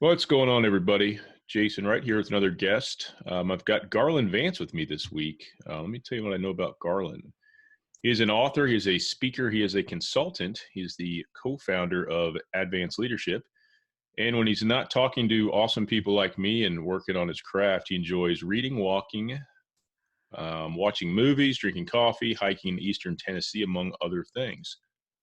What's going on, everybody? Jason right here with another guest. I've got Garland Vance with me this week. Let me tell you what I know about Garland. He is an author, he is a speaker, he is a consultant. He's the co-founder of Advanced Leadership. And when he's not talking to awesome people like me and working on his craft, he enjoys reading, walking, watching movies, drinking coffee, hiking in Eastern Tennessee, among other things.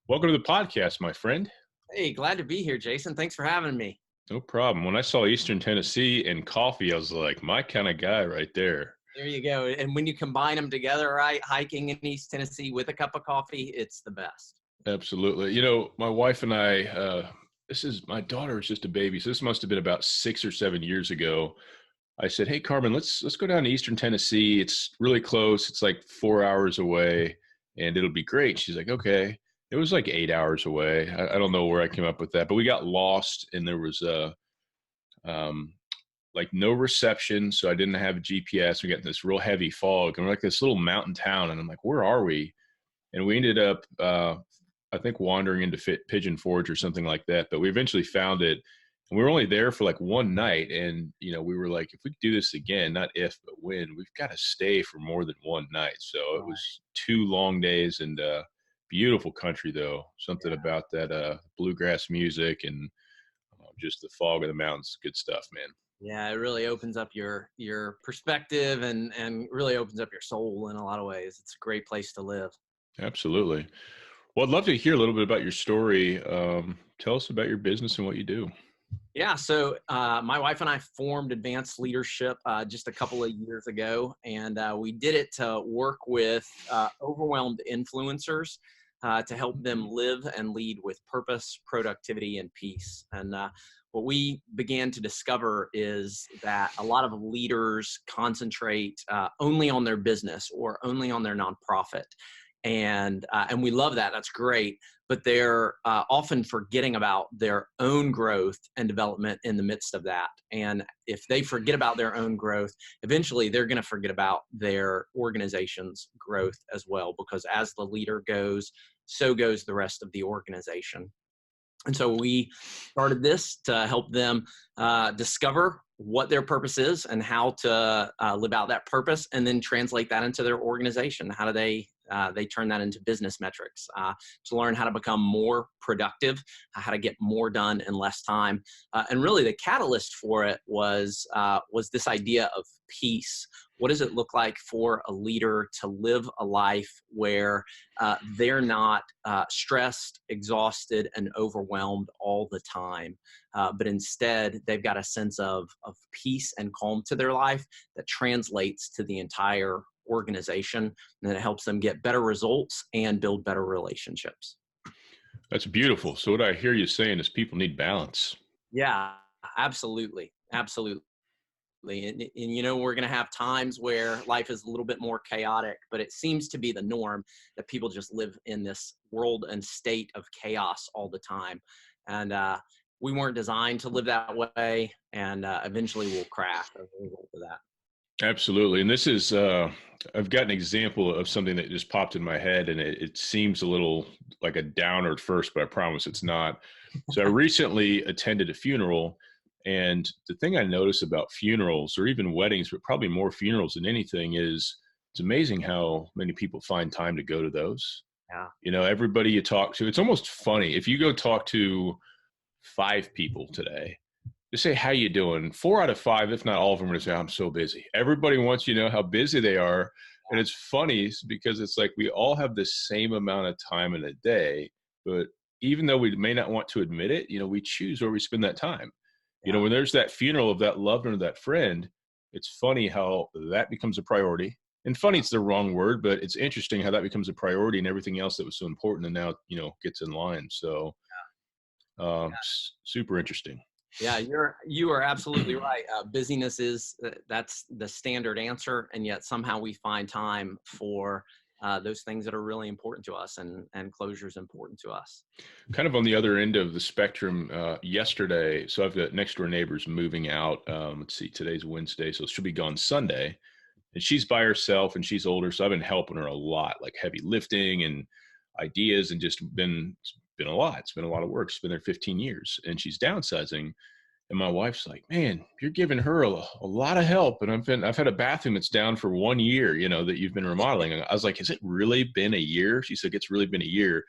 Welcome to the podcast, my friend. Hey, glad to be here, Jason. Thanks for having me. No problem. When I saw Eastern Tennessee and coffee, I was like, my kind of guy right there. There you go. And when you combine them together, right, hiking in East Tennessee with a cup of coffee, it's the best. Absolutely. You know, my wife and I, my daughter is just a baby. So this must have been about 6 or 7 years ago. I said, hey, Carmen, let's go down to Eastern Tennessee. It's really close. It's like 4 hours away and it'll be great. She's like, okay. It was like 8 hours away. I don't know where I came up with that, but we got lost and there was like no reception. So I didn't have a GPS. We got this real heavy fog and we're like this little mountain town. And I'm like, where are we? And we ended up, I think, wandering into Pigeon Forge or something like that. But we eventually found it. And we were only there for like one night. And, you know, we were like, if we do this again, not if, but when, we've got to stay for more than one night. So it was 2 long days and beautiful country, though. Something about that bluegrass music and just the fog of the mountains. Good stuff, man. Yeah, it really opens up your perspective and really opens up your soul in a lot of ways. It's a great place to live. Absolutely. Well, I'd love to hear a little bit about your story. Tell us about your business and what you do. Yeah, so my wife and I formed Advanced Leadership just a couple of years ago, and we did it to work with overwhelmed influencers to help them live and lead with purpose, productivity, and peace. And what we began to discover is that a lot of leaders concentrate only on their business or only on their nonprofit. And we love that. That's great. But they're often forgetting about their own growth and development in the midst of that. And if they forget about their own growth, eventually they're going to forget about their organization's growth as well, because as the leader goes, so goes the rest of the organization. And so we started this to help them discover what their purpose is and how to live out that purpose, and then translate that into their organization. How do they turn that into business metrics to learn how to become more productive, how to get more done in less time. And really the catalyst for it was this idea of peace. What does it look like for a leader to live a life where they're not stressed, exhausted, and overwhelmed all the time, but instead they've got a sense of peace and calm to their life that translates to the entire organization, and it helps them get better results and build better relationships. That's beautiful. So what I hear you saying is people need balance. Yeah, absolutely. Absolutely. And you know, we're going to have times where life is a little bit more chaotic, but it seems to be the norm that people just live in this world and state of chaos all the time. And we weren't designed to live that way, and eventually we'll crash as a result of that. Absolutely. And this is, I've got an example of something that just popped in my head, and it seems a little like a downer at first, but I promise it's not. So I recently attended a funeral, and the thing I notice about funerals, or even weddings, but probably more funerals than anything, is it's amazing how many people find time to go to those. Yeah. You know, everybody you talk to, it's almost funny. If you go talk to 5 people today, just say, how you doing? 4 out of 5, if not all of them, are going to say, I'm so busy. Everybody wants you to know how busy they are. And it's funny because it's like we all have the same amount of time in a day, but even though we may not want to admit it, you know, we choose where we spend that time. You know, when there's that funeral of that loved one or that friend, it's funny how that becomes a priority. And funny, it's the wrong word, but it's interesting how that becomes a priority and everything else that was so important and now, you know, gets in line. So super interesting. Yeah, you are absolutely right. Busyness is that's the standard answer, and yet somehow we find time for those things that are really important to us, and closure is important to us. Kind of on the other end of the spectrum, yesterday, so I've got next door neighbors moving out. Let's see, today's Wednesday, so she'll be gone Sunday, and she's by herself and she's older, so I've been helping her a lot, like heavy lifting and ideas, and just been a lot. It's been a lot of work. She's been there 15 years and she's downsizing. And my wife's like, man, you're giving her a lot of help. And I've had a bathroom that's down for 1 year, that you've been remodeling. And I was like, has it really been a year? She said, it's really been a year.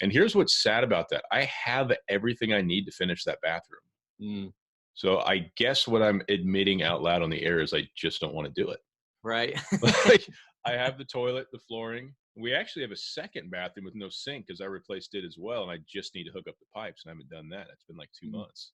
And here's what's sad about that. I have everything I need to finish that bathroom. Mm. So I guess what I'm admitting out loud on the air is I just don't want to do it. Right. Like, I have the toilet, the flooring. We actually have a second bathroom with no sink because I replaced it as well. And I just need to hook up the pipes, and I haven't done that. It's been like 2 months.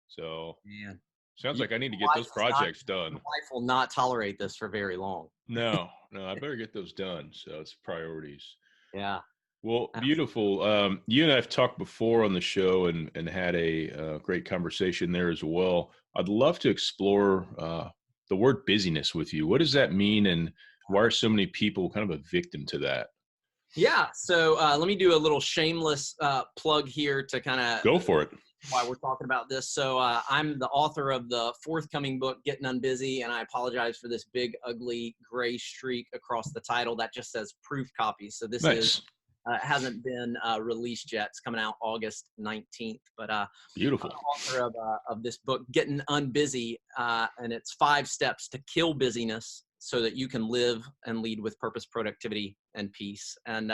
So Man, sounds like I need to your get those wife is projects your done. wife will not tolerate this for very long. No, I better get those done. So it's priorities. Yeah. Well, beautiful. You and I have talked before on the show and had a great conversation there as well. I'd love to explore the word busyness with you. What does that mean, and why are so many people kind of a victim to that? Yeah. So let me do a little shameless plug here to kind of go for it. Why we're talking about this. So I'm the author of the forthcoming book, Gettin Unbusy, and I apologize for this big, ugly gray streak across the title that just says proof copy. So this Nice. hasn't been released yet. It's coming out August 19th. But beautiful. I'm the author of this book, Gettin Unbusy, and it's 5 steps to kill busyness so that you can live and lead with purpose, productivity, and peace. And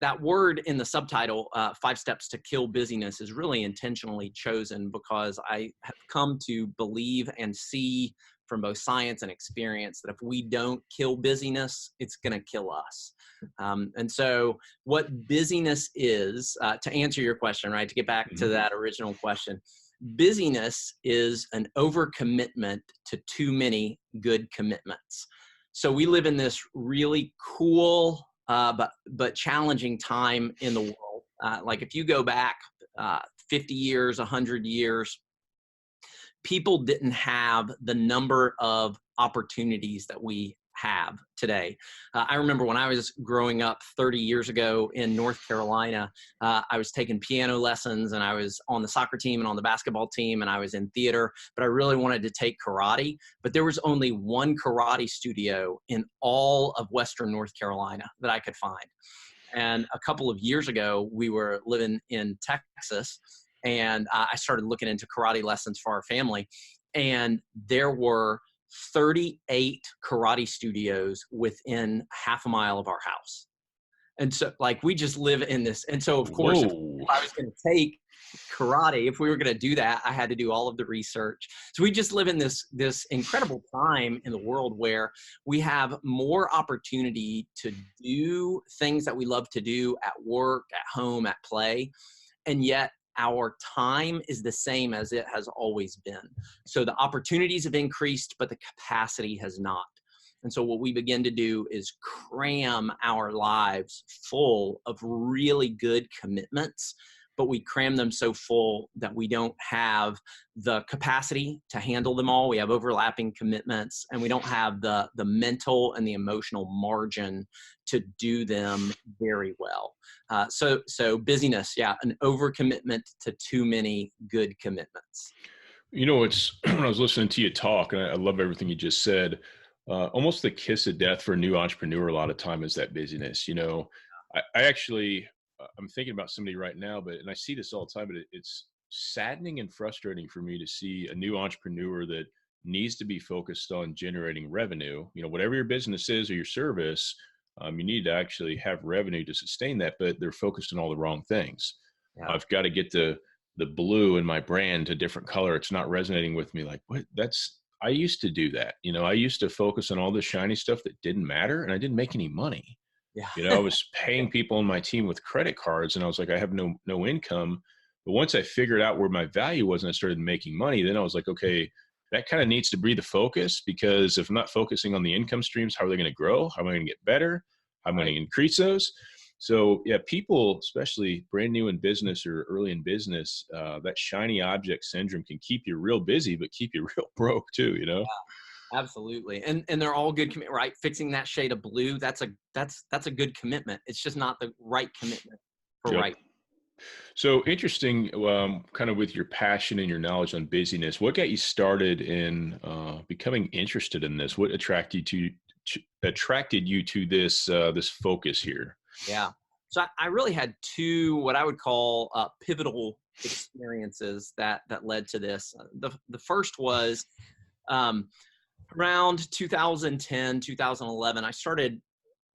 that word in the subtitle, 5 steps to kill busyness, is really intentionally chosen because I have come to believe and see from both science and experience that if we don't kill busyness, it's going to kill us. And so what busyness is, to answer your question, right, to get back to that original question, busyness is an overcommitment to too many good commitments. So we live in this really cool, but challenging time in the world. Like if you go back 50 years, 100 years, people didn't have the number of opportunities that we have today. I remember when I was growing up 30 years ago in North Carolina, I was taking piano lessons, and I was on the soccer team and on the basketball team, and I was in theater, but I really wanted to take karate. But there was only one karate studio in all of Western North Carolina that I could find. And a couple of years ago, we were living in Texas, and I started looking into karate lessons for our family, and there were 38 karate studios within half a mile of our house. And so like we just live in this. And so of course, if I was going to take karate, if we were going to do that, I had to do all of the research. So we just live in this incredible time in the world where we have more opportunity to do things that we love to do at work, at home, at play. And yet our time is the same as it has always been. So the opportunities have increased, but the capacity has not. And so what we begin to do is cram our lives full of really good commitments, but we cram them so full that we don't have the capacity to handle them all. We have overlapping commitments, and we don't have the mental and the emotional margin to do them very well. So busyness, yeah, an overcommitment to too many good commitments. It's when I was listening to you talk, and I love everything you just said, almost the kiss of death for a new entrepreneur a lot of time is that busyness. I actually, I'm thinking about somebody right now, and I see this all the time, but it's saddening and frustrating for me to see a new entrepreneur that needs to be focused on generating revenue. Whatever your business is or your service, you need to actually have revenue to sustain that, but they're focused on all the wrong things. Yeah. I've got to get the blue in my brand to a different color. It's not resonating with me. Like, what? I used to do that. I used to focus on all the shiny stuff that didn't matter, and I didn't make any money. Yeah. I was paying people on my team with credit cards, and I was like, I have no income. But once I figured out where my value was and I started making money, then I was like, okay, that kind of needs to be the focus, because if I'm not focusing on the income streams, how are they going to grow? How am I going to get better? How am I going to increase those? So yeah, people, especially brand new in business or early in business, that shiny object syndrome can keep you real busy, but keep you real broke too, Yeah, absolutely. And they're all good, right? Fixing that shade of blue, that's a good commitment. It's just not the right commitment for right. So interesting, kind of with your passion and your knowledge on busyness, what got you started in becoming interested in this? What attracted you to this focus here? Yeah. So I really had 2, what I would call pivotal experiences that led to this. The first was around 2010, 2011, I started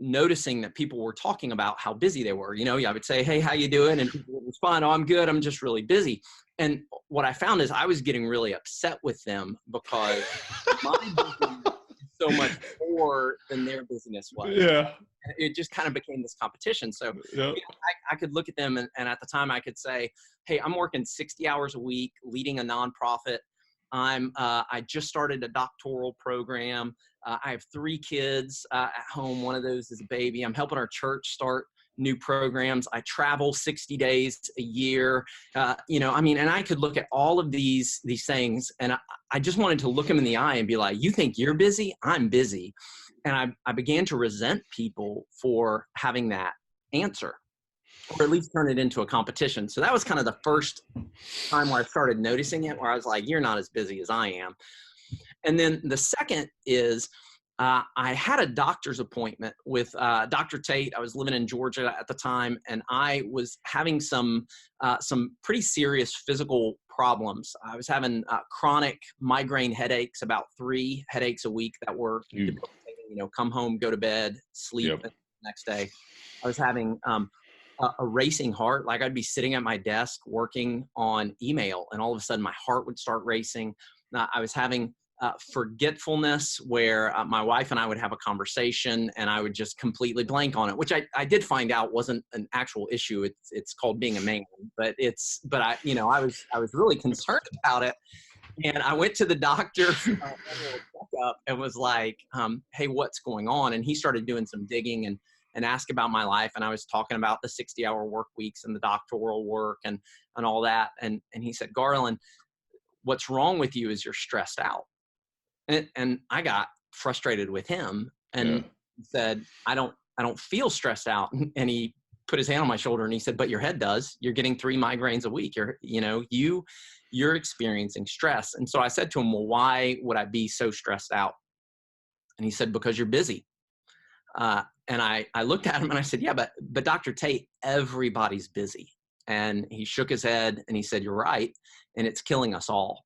noticing that people were talking about how busy they were. I would say, "Hey, how you doing?" And people would respond, "Oh, I'm good. I'm just really busy." And what I found is I was getting really upset with them because my busyness is so much more than their busyness was. Yeah. It just kind of became this competition. So Yep. I could look at them and at the time I could say, "Hey, I'm working 60 hours a week, leading a nonprofit. I just started a doctoral program. I have 3 kids at home. One of those is a baby. I'm helping our church start new programs. I travel 60 days a year." And I could look at all of these things, and I just wanted to look them in the eye and be like, "You think you're busy? I'm busy." And I began to resent people for having that answer, or at least turn it into a competition. So that was kind of the first time where I started noticing it, where I was like, "You're not as busy as I am." And then the second is I had a doctor's appointment with Dr. Tate. I was living in Georgia at the time, and I was having some pretty serious physical problems. I was having chronic migraine headaches, about 3 headaches a week that were debilitating. Come home, go to bed, sleep. Yep. The next day. I was having a racing heart. Like I'd be sitting at my desk working on email, and all of a sudden my heart would start racing. I was having forgetfulness, where my wife and I would have a conversation and I would just completely blank on it, which I did find out wasn't an actual issue. It's called being a man, but I was really concerned about it. And I went to the doctor checkup and was like, "Hey, what's going on?" And he started doing some digging and asked about my life. And I was talking about the 60-hour work weeks and the doctoral work and all that. And he said, "Garland, what's wrong with you is you're stressed out." And I got frustrated with him and said, I don't feel stressed out. And he put his hand on my shoulder and he said, "But your head does. You're getting 3 migraines a week. You're experiencing stress." And so I said to him, "Well, why would I be so stressed out?" And he said, "Because you're busy." And I looked at him and I said, "Yeah, but Dr. Tate, everybody's busy." And he shook his head and he said, "You're right. And it's killing us all."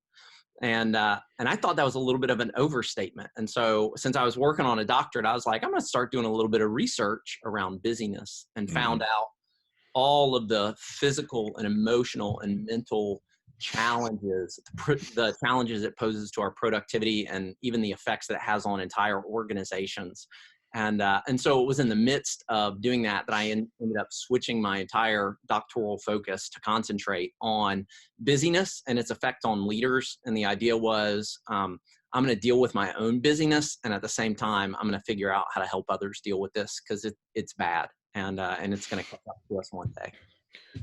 And I thought that was a little bit of an overstatement. And so since I was working on a doctorate, I was like, I'm going to start doing a little bit of research around busyness, and found out all of the physical and emotional and mental challenges, the challenges it poses to our productivity, and even the effects that it has on entire organizations. And so it was in the midst of doing that I ended up switching my entire doctoral focus to concentrate on busyness and its effect on leaders. And the idea was, I'm going to deal with my own busyness, and at the same time, I'm going to figure out how to help others deal with this, because it's bad, and it's going to catch up to us one day.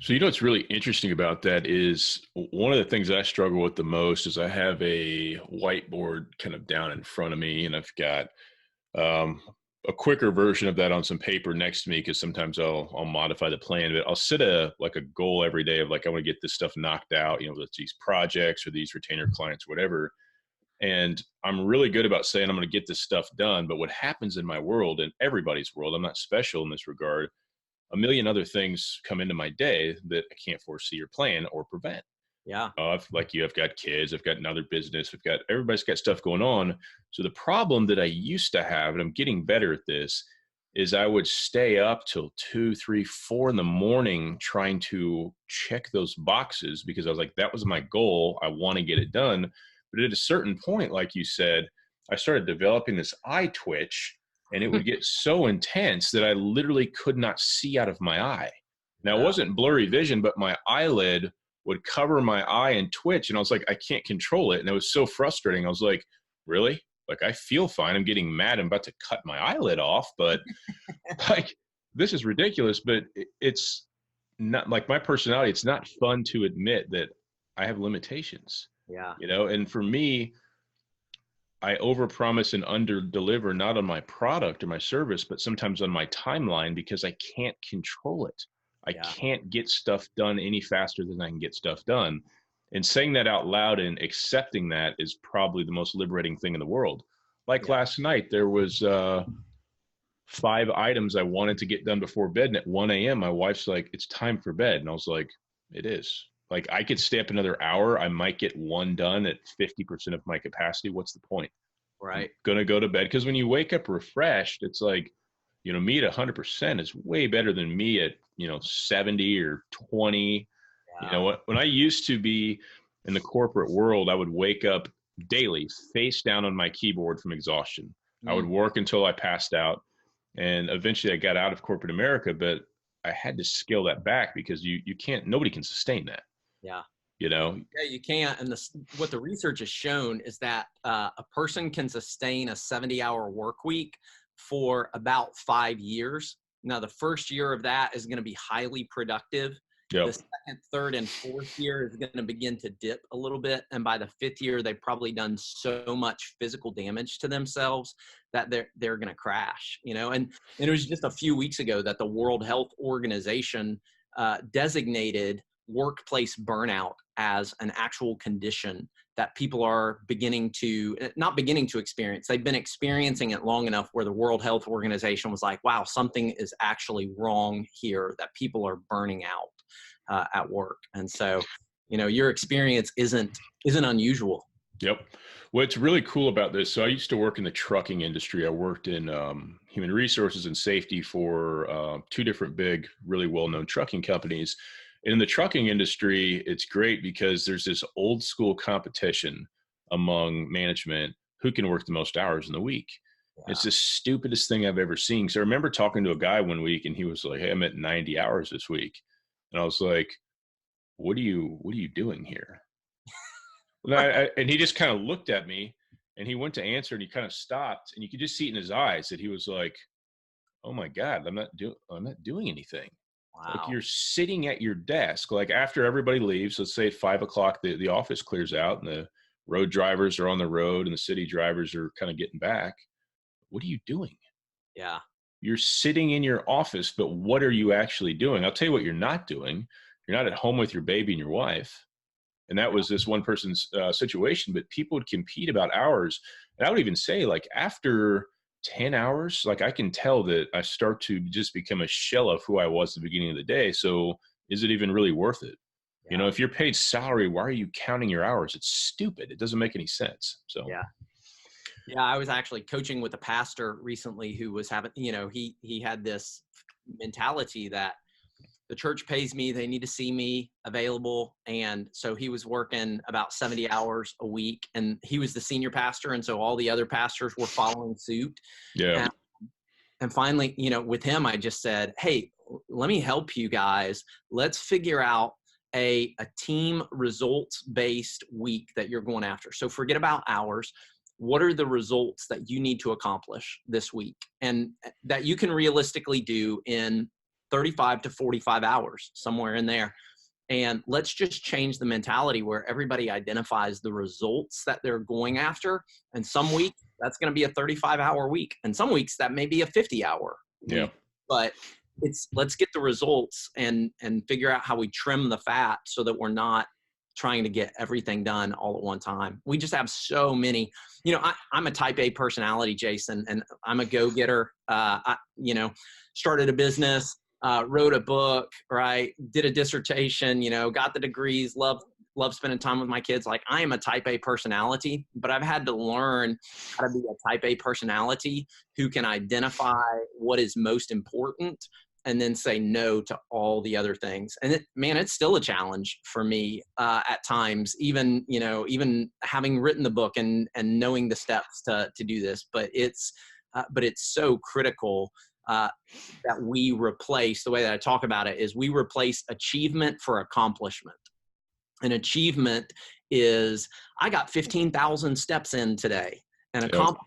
So, what's really interesting about that is one of the things that I struggle with the most is I have a whiteboard kind of down in front of me, and I've got a quicker version of that on some paper next to me, because sometimes I'll modify the plan, but I'll set a goal every day of like, I want to get this stuff knocked out, whether it's these projects or these retainer clients, whatever. And I'm really good about saying I'm going to get this stuff done. But what happens in my world, and everybody's world, I'm not special in this regard, a million other things come into my day that I can't foresee or plan or prevent. Yeah. I've got kids, I've got another business, everybody's got stuff going on. So the problem that I used to have, and I'm getting better at this, is I would stay up till 2, 3, 4 in the morning trying to check those boxes, because I was like, that was my goal. I want to get it done. But at a certain point, like you said, I started developing this eye twitch, and it would get so intense that I literally could not see out of my eye. Now, it wasn't blurry vision, but my eyelid would cover my eye and twitch. And I was like, I can't control it. And it was so frustrating. I was like, really? Like, I feel fine. I'm getting mad. I'm about to cut my eyelid off, but like, this is ridiculous. But it's not like my personality. It's not fun to admit that I have limitations. Yeah. And for me, I overpromise and underdeliver, not on my product or my service, but sometimes on my timeline, because I can't control it. I can't get stuff done any faster than I can get stuff done. And saying that out loud and accepting that is probably the most liberating thing in the world. Like last night, there was 5 items I wanted to get done before bed. And at 1 a.m., my wife's like, "It's time for bed." And I was like, "It is. Like I could stay up another hour. I might get one done at 50% of my capacity. What's the point? I'm Right. going to go to bed. Because when you wake up refreshed, it's like, me at 100% is way better than me at, 70 or 20. Yeah. When I used to be in the corporate world, I would wake up daily face down on my keyboard from exhaustion. I would Mm, work until I passed out. And eventually I got out of corporate America, but I had to scale that back because you can't, nobody can sustain that, yeah. you know? Yeah, you can't. And what the research has shown is that a person can sustain a 70-hour work week for about 5 years. Now, the first year of that is going to be highly productive. The Yep. second, third, and fourth year is going to begin to dip a little bit. And by the fifth year, they've probably done so much physical damage to themselves that they're going to crash, And it was just a few weeks ago that the World Health Organization designated workplace burnout as an actual condition that people are not beginning to experience. They've been experiencing it long enough where the World Health Organization was like, wow, something is actually wrong here, that people are burning out at work. And so, your experience isn't unusual. Yep. What's really cool about this, so I used to work in the trucking industry. I worked in human resources and safety for two different big, really well-known trucking companies. And in the trucking industry, it's great because there's this old school competition among management who can work the most hours in the week. Yeah. It's the stupidest thing I've ever seen. So I remember talking to a guy one week and he was like, hey, I'm at 90 hours this week. And I was like, what are you doing here? And he just kind of looked at me and he went to answer and he kind of stopped and you could just see it in his eyes that he was like, oh my God, I'm not doing anything. Wow. Like you're sitting at your desk, like after everybody leaves, let's say at 5:00, the office clears out and the road drivers are on the road and the city drivers are kind of getting back. What are you doing? Yeah. You're sitting in your office, but what are you actually doing? I'll tell you what you're not doing. You're not at home with your baby and your wife. And that was this one person's situation, but people would compete about hours. And I would even say like after 10 hours, like I can tell that I start to just become a shell of who I was at the beginning of the day. So is it even really worth it? Yeah. If you're paid salary, why are you counting your hours? It's stupid. It doesn't make any sense. So Yeah. Yeah, I was actually coaching with a pastor recently who was having, he had this mentality that the church pays me, they need to see me available. And so he was working about 70 hours a week and he was the senior pastor. And so all the other pastors were following suit. yeah. And finally, with him, I just said, hey, let me help you guys. Let's figure out a team results-based week that you're going after. So forget about hours. What are the results that you need to accomplish this week and that you can realistically do in 35 to 45 hours, somewhere in there? And let's just change the mentality where everybody identifies the results that they're going after. And some weeks that's going to be a 35-hour week. And some weeks that may be a 50-hour week. Yeah. But let's get the results and figure out how we trim the fat so that we're not trying to get everything done all at one time. We just have so many, I'm a type A personality, Jason, and I'm a go-getter. Started a business, wrote a book, right? Did a dissertation, got the degrees, love spending time with my kids. Like I am a type A personality, but I've had to learn how to be a type A personality who can identify what is most important and then say no to all the other things. And it's still a challenge for me at times, even having written the book and knowing the steps to do this, but it's so critical that we replace, the way that I talk about it is we replace achievement for accomplishment. An achievement is, I got 15,000 steps in today. An accomplishment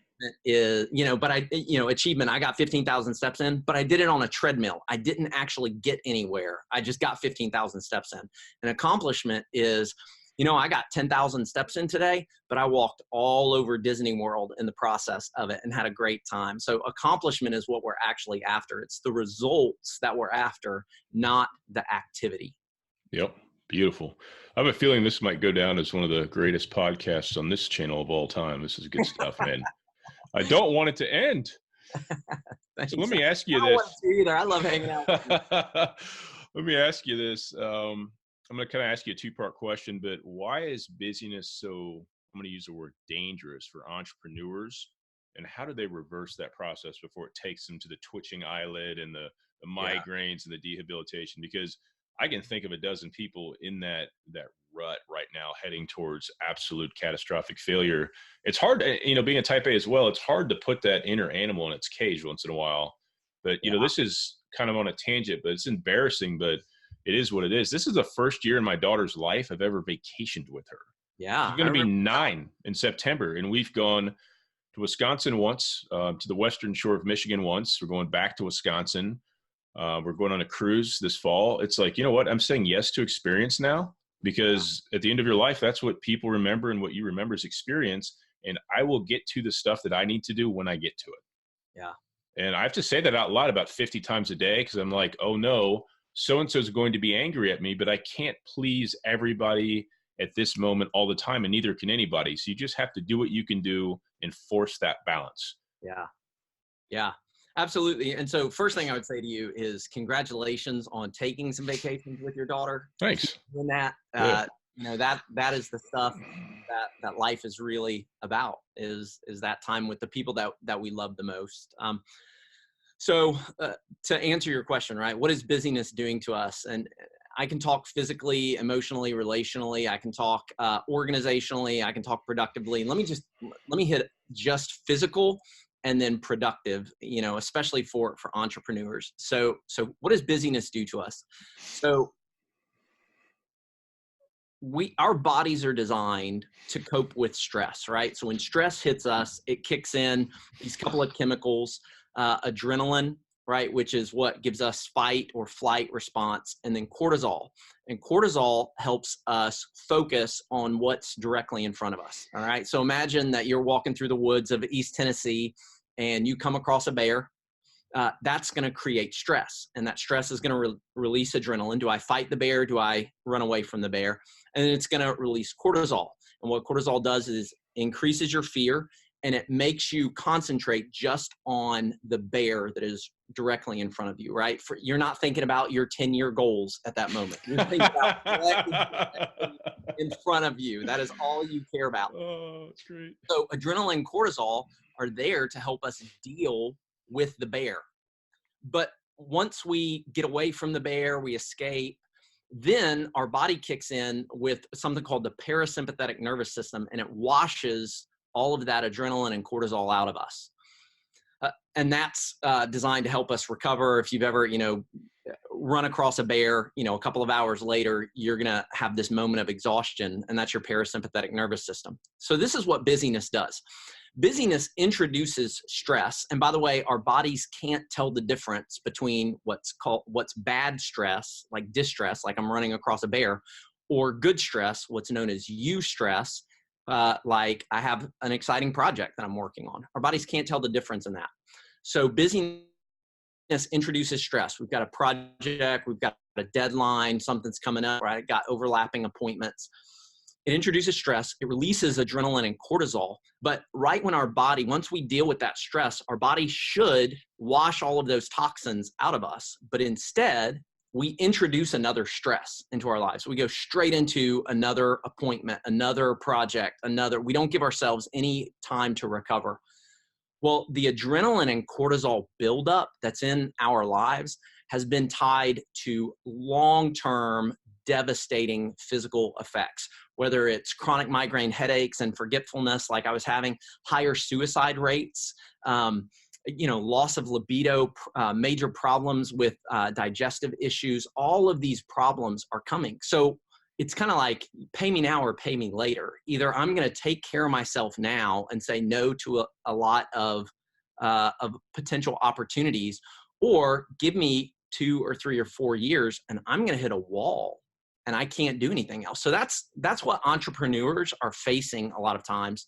is, achievement, I got 15,000 steps in, but I did it on a treadmill. I didn't actually get anywhere. I just got 15,000 steps in. An accomplishment is, I got 10,000 steps in today, but I walked all over Disney World in the process of it and had a great time. So accomplishment is what we're actually after. It's the results that we're after, not the activity. Yep. Beautiful. I have a feeling this might go down as one of the greatest podcasts on this channel of all time. This is good stuff, man. I don't want it to end. So let me ask you this. I don't want to either. I love hanging out with you. Let me ask you this. I'm going to kind of ask you a two-part question, but why is busyness so, I'm going to use the word dangerous for entrepreneurs, and how do they reverse that process before it takes them to the twitching eyelid and the Yeah. migraines and the dehabilitation? Because I can think of a dozen people in that rut right now heading towards absolute catastrophic failure. It's hard to, being a type A as well, it's hard to put that inner animal in its cage once in a while. But, Yeah. this is kind of on a tangent, but it's embarrassing, but it is what it is. This is the first year in my daughter's life I've ever vacationed with her. Yeah. She's I going to be remember. 9 in September, and we've gone to Wisconsin once, to the western shore of Michigan once. We're going back to Wisconsin. We're going on a cruise this fall. It's like, you know what? I'm saying yes to experience now, because at the end of your life, that's what people remember, and what you remember is experience. And I will get to the stuff that I need to do when I get to it. Yeah. And I have to say that out loud about 50 times a day, because I'm like, oh no, so-and-so is going to be angry at me, but I can't please everybody at this moment all the time, and neither can anybody. So you just have to do what you can do and force that balance. Yeah. Yeah, absolutely. And so first thing I would say to you is congratulations on taking some vacations with your daughter. Thanks. Keep doing that. Yeah. That is the stuff that life is really about, is that time with the people that we love the most. So to answer your question, right, what is busyness doing to us? And I can talk physically, emotionally, relationally. I can talk organizationally. I can talk productively. Let me hit just physical and then productive, especially for entrepreneurs. So what does busyness do to us? So our bodies are designed to cope with stress, right? So when stress hits us, it kicks in these couple of chemicals, adrenaline, right, which is what gives us fight or flight response, and then cortisol. And cortisol helps us focus on what's directly in front of us, all right? So imagine that you're walking through the woods of East Tennessee and you come across a bear. That's going to create stress, and that stress is going to release adrenaline. Do I fight the bear? Do I run away from the bear? And then it's going to release cortisol. And what cortisol does is increases your fear, and it makes you concentrate just on the bear that is directly in front of you, right? You're not thinking about your 10-year goals at that moment. You're thinking about what is in front of you. That is all you care about. Oh, that's great. So adrenaline and cortisol are there to help us deal with the bear. But once we get away from the bear, we escape, then our body kicks in with something called the parasympathetic nervous system, and it washes all of that adrenaline and cortisol out of us. And that's designed to help us recover. If you've ever, run across a bear, a couple of hours later, you're going to have this moment of exhaustion, and that's your parasympathetic nervous system. So this is what busyness does. Busyness introduces stress. And by the way, our bodies can't tell the difference between what's bad stress, like distress, like I'm running across a bear, or good stress, what's known as eustress, like I have an exciting project that I'm working on. Our bodies can't tell the difference in that. So busyness introduces stress. We've got a project, we've got a deadline, something's coming up, right? Got overlapping appointments. It introduces stress, it releases adrenaline and cortisol, but right when our body, once we deal with that stress, our body should wash all of those toxins out of us, but instead, we introduce another stress into our lives. We go straight into another appointment, another project, we don't give ourselves any time to recover. Well, the adrenaline and cortisol buildup that's in our lives has been tied to long-term devastating physical effects, whether it's chronic migraine headaches and forgetfulness like I was having, higher suicide rates, loss of libido, major problems with digestive issues. All of these problems are coming. So it's kind of like pay me now or pay me later. Either I'm going to take care of myself now and say no to a lot of potential opportunities, or give me 2 or 3 or 4 years and I'm going to hit a wall and I can't do anything else. So that's what entrepreneurs are facing a lot of times,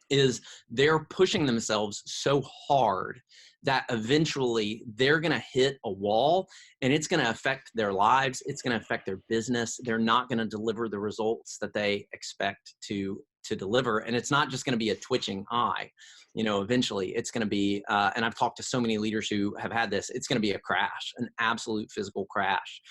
is they're pushing themselves so hard that eventually they're going to hit a wall, and it's going to affect their lives. It's going to affect their business. They're not going to deliver the results that they expect to deliver. And it's not just going to be a twitching eye. Eventually it's going to be, and I've talked to so many leaders who have had this, it's going to be a crash, an absolute physical crash.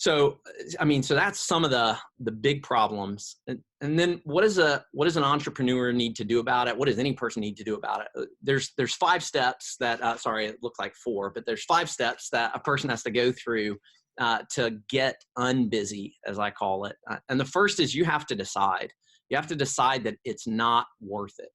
So, I mean, so that's some of the big problems. And then what does an entrepreneur need to do about it? What does any person need to do about it? There's 5 steps that, sorry, it looked like 4, but there's 5 steps that a person has to go through to get unbusy, as I call it. And the first is you have to decide. You have to decide that it's not worth it.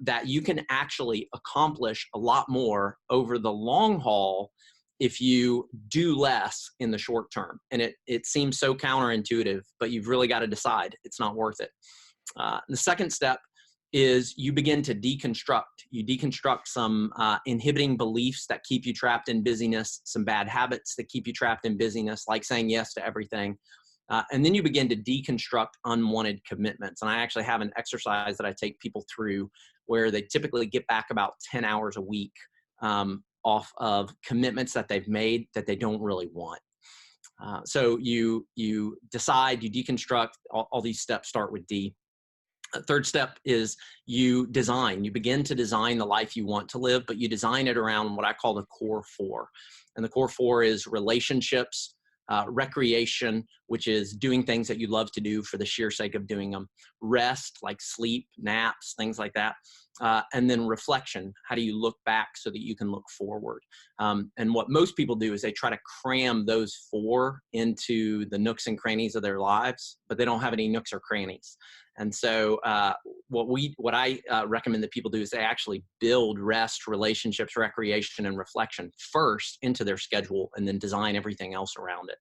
That you can actually accomplish a lot more over the long haul if you do less in the short term. And it seems so counterintuitive, but you've really got to decide it's not worth it. The second step is you begin to deconstruct. You deconstruct some inhibiting beliefs that keep you trapped in busyness, some bad habits that keep you trapped in busyness, like saying yes to everything. And then you begin to deconstruct unwanted commitments. And I actually have an exercise that I take people through where they typically get back about 10 hours a week off of commitments that they've made that they don't really want. So you decide, you deconstruct, all these steps start with D. Third step is you design. You begin to design the life you want to live, but you design it around what I call the core 4. And the core 4 is relationships, recreation, which is doing things that you love to do for the sheer sake of doing them, rest, like sleep, naps, things like that, and then reflection. How do you look back so that you can look forward? And what most people do is they try to cram those 4 into the nooks and crannies of their lives, but they don't have any nooks or crannies. And so what I recommend that people do is they actually build rest, relationships, recreation, and reflection first into their schedule and then design everything else around it.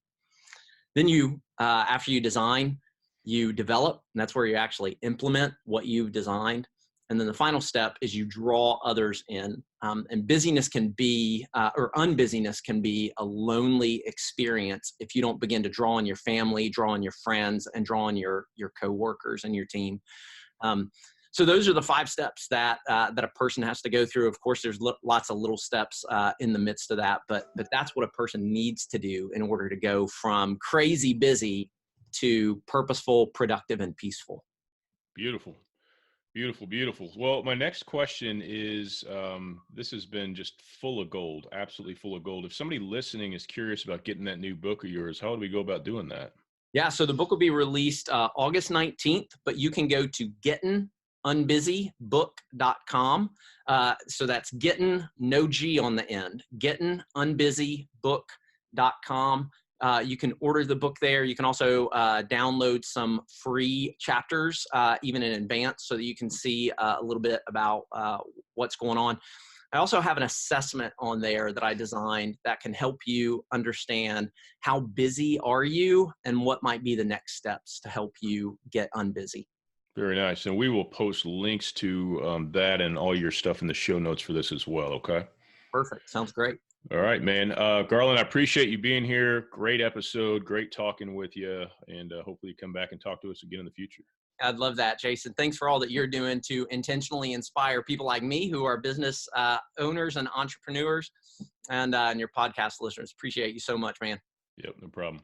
Then you, after you design, you develop, and that's where you actually implement what you've designed. And then the final step is you draw others in. And busyness can be, or unbusyness can be a lonely experience if you don't begin to draw on your family, draw on your friends, and draw on your coworkers and your team. So those are the 5 steps that a person has to go through. Of course, there's lots of little steps in the midst of that, but that's what a person needs to do in order to go from crazy busy to purposeful, productive, and peaceful. Beautiful. Beautiful, beautiful. Well, my next question is, this has been just full of gold, absolutely full of gold. If somebody listening is curious about getting that new book of yours, how do we go about doing that? Yeah, so the book will be released August 19th, but you can go to gettinunbusybook.com. So that's Gettin, no G on the end, gettinunbusybook.com. You can order the book there. You can also download some free chapters, even in advance, so that you can see a little bit about what's going on. I also have an assessment on there that I designed that can help you understand how busy are you and what might be the next steps to help you get unbusy. Very nice. And we will post links to that and all your stuff in the show notes for this as well. Okay. Perfect. Sounds great. All right, man. Garland, I appreciate you being here. Great episode. Great talking with you. And hopefully you come back and talk to us again in the future. I'd love that, Jason. Thanks for all that you're doing to intentionally inspire people like me who are business owners and entrepreneurs and your podcast listeners. Appreciate you so much, man. Yep, no problem.